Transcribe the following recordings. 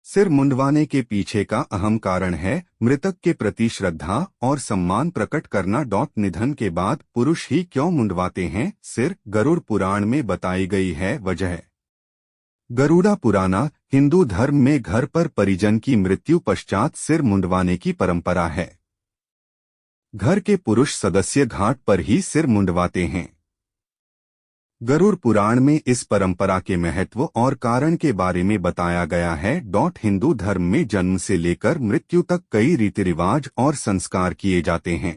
सिर मुंडवाने के पीछे का अहम कारण है मृतक के प्रति श्रद्धा और सम्मान प्रकट करना। निधन के बाद पुरुष ही क्यों मुंडवाते हैं सिर? गरुड़ पुराण में बताई गई है वजह। गरुड़ा पुराना हिंदू धर्म में घर पर परिजन की मृत्यु पश्चात सिर मुंडवाने की परंपरा है। घर के पुरुष सदस्य घाट पर ही सिर मुंडवाते हैं। गरुड़ पुराण में इस परंपरा के महत्व और कारण के बारे में बताया गया है। हिंदू धर्म में जन्म से लेकर मृत्यु तक कई रीति रिवाज और संस्कार किए जाते हैं।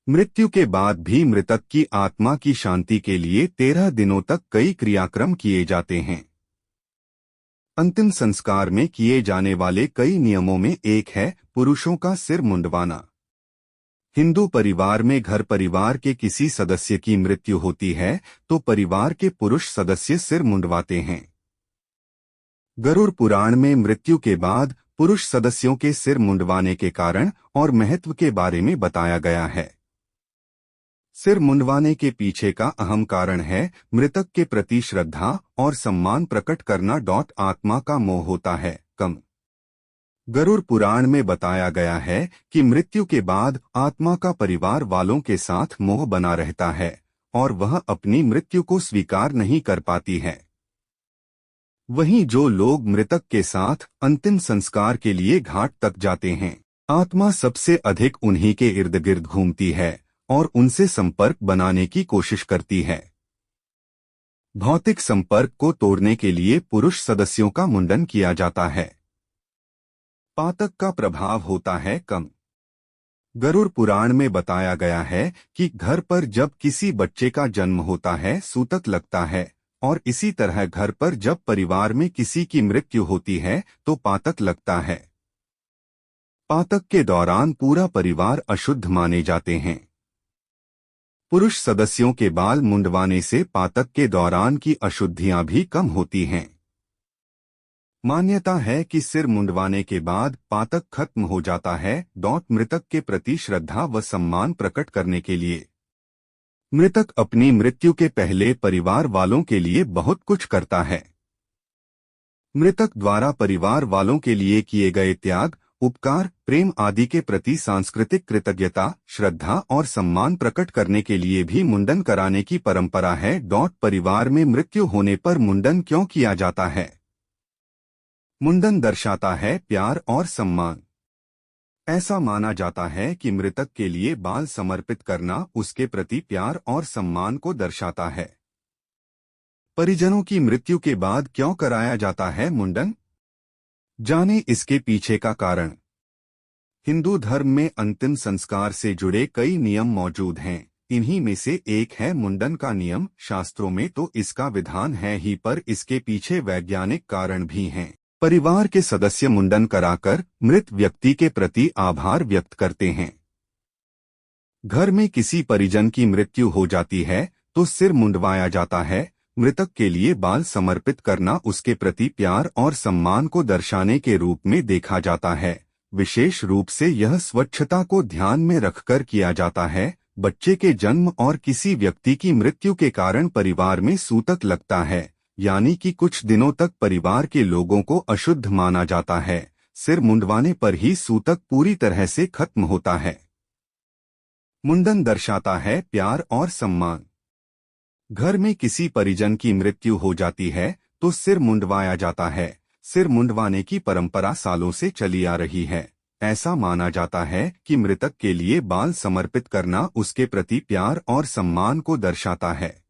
मृत्यु के बाद भी मृतक की आत्मा की शांति के लिए 13 दिनों तक कई क्रियाक्रम किए जाते हैं। अंतिम संस्कार में किए जाने वाले कई नियमों में एक है पुरुषों का सिर मुंडवाना। हिंदू परिवार में घर परिवार के किसी सदस्य की मृत्यु होती है तो परिवार के पुरुष सदस्य सिर मुंडवाते हैं। गरुड़ पुराण में मृत्यु के बाद पुरुष सदस्यों के सिर मुंडवाने के कारण और महत्व के बारे में बताया गया है। सिर मुंडवाने के पीछे का अहम कारण है मृतक के प्रति श्रद्धा और सम्मान प्रकट करना। आत्मा का मोह होता है कम। गरुड़ पुराण में बताया गया है कि मृत्यु के बाद आत्मा का परिवार वालों के साथ मोह बना रहता है और वह अपनी मृत्यु को स्वीकार नहीं कर पाती है। वहीं जो लोग मृतक के साथ अंतिम संस्कार के लिए घाट तक जाते हैं, आत्मा सबसे अधिक उन्हीं के इर्द गिर्द घूमती है और उनसे संपर्क बनाने की कोशिश करती है। भौतिक संपर्क को तोड़ने के लिए पुरुष सदस्यों का मुंडन किया जाता है। पातक का प्रभाव होता है कम। गरुड़ पुराण में बताया गया है कि घर पर जब किसी बच्चे का जन्म होता है सूतक लगता है और इसी तरह घर पर जब परिवार में किसी की मृत्यु होती है तो पातक लगता है। पातक के दौरान पूरा परिवार अशुद्ध माने जाते हैं। पुरुष सदस्यों के बाल मुंडवाने से पातक के दौरान की अशुद्धियां भी कम होती हैं। मान्यता है कि सिर मुंडवाने के बाद पातक खत्म हो जाता है। मृतक के प्रति श्रद्धा व सम्मान प्रकट करने के लिए मृतक अपनी मृत्यु के पहले परिवार वालों के लिए बहुत कुछ करता है। मृतक द्वारा परिवार वालों के लिए किए गए त्याग, उपकार, प्रेम आदि के प्रति सांस्कृतिक कृतज्ञता, श्रद्धा और सम्मान प्रकट करने के लिए भी मुंडन कराने की परंपरा है। परिवार में मृत्यु होने पर मुंडन क्यों किया जाता है? मुंडन दर्शाता है प्यार और सम्मान। ऐसा माना जाता है कि मृतक के लिए बाल समर्पित करना उसके प्रति प्यार और सम्मान को दर्शाता है। परिजनों की मृत्यु के बाद क्यों कराया जाता है मुंडन? जाने इसके पीछे का कारण। हिंदू धर्म में अंतिम संस्कार से जुड़े कई नियम मौजूद हैं। इन्हीं में से एक है मुंडन का नियम। शास्त्रों में तो इसका विधान है ही, पर इसके पीछे वैज्ञानिक कारण भी हैं। परिवार के सदस्य मुंडन कराकर मृत व्यक्ति के प्रति आभार व्यक्त करते हैं। घर में किसी परिजन की मृत्यु हो जाती है तो सिर मुंडवाया जाता है। मृतक के लिए बाल समर्पित करना उसके प्रति प्यार और सम्मान को दर्शाने के रूप में देखा जाता है। विशेष रूप से यह स्वच्छता को ध्यान में रखकर किया जाता है। बच्चे के जन्म और किसी व्यक्ति की मृत्यु के कारण परिवार में सूतक लगता है, यानी कि कुछ दिनों तक परिवार के लोगों को अशुद्ध माना जाता है। सिर मुंडवाने पर ही सूतक पूरी तरह से खत्म होता है। मुंडन दर्शाता है प्यार और सम्मान। घर में किसी परिजन की मृत्यु हो जाती है तो सिर मुंडवाया जाता है। सिर मुंडवाने की परंपरा सालों से चली आ रही है। ऐसा माना जाता है कि मृतक के लिए बाल समर्पित करना उसके प्रति प्यार और सम्मान को दर्शाता है।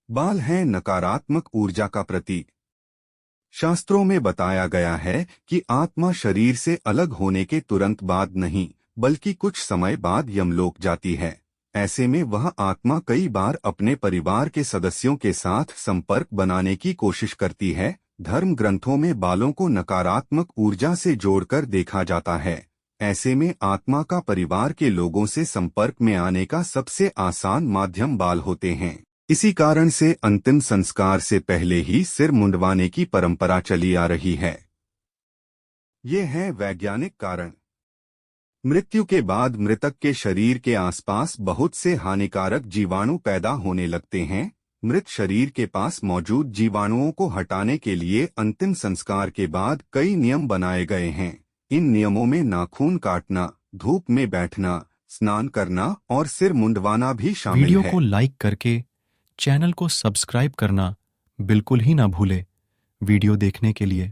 बाल हैं नकारात्मक ऊर्जा का प्रतीक। शास्त्रों में बताया गया है कि आत्मा शरीर से अलग होने के तुरंत बाद नहीं, बल्कि कुछ समय बाद यमलोक जाती है। ऐसे में वह आत्मा कई बार अपने परिवार के सदस्यों के साथ संपर्क बनाने की कोशिश करती है। धर्म ग्रंथों में बालों को नकारात्मक ऊर्जा से जोड़कर देखा जाता है। ऐसे में आत्मा का परिवार के लोगों से संपर्क में आने का सबसे आसान माध्यम बाल होते हैं। इसी कारण से अंतिम संस्कार से पहले ही सिर मुंडवाने की परंपरा चली आ रही है। ये है वैज्ञानिक कारण। मृत्यु के बाद मृतक के शरीर के आसपास बहुत से हानिकारक जीवाणु पैदा होने लगते हैं। मृत शरीर के पास मौजूद जीवाणुओं को हटाने के लिए अंतिम संस्कार के बाद कई नियम बनाए गए हैं। इन नियमों में नाखून काटना, धूप में बैठना, स्नान करना और सिर मुंडवाना भी शामिल वीडियो है। को लाइक करके चैनल को सब्सक्राइब करना बिल्कुल ही ना भूले वीडियो देखने के लिए।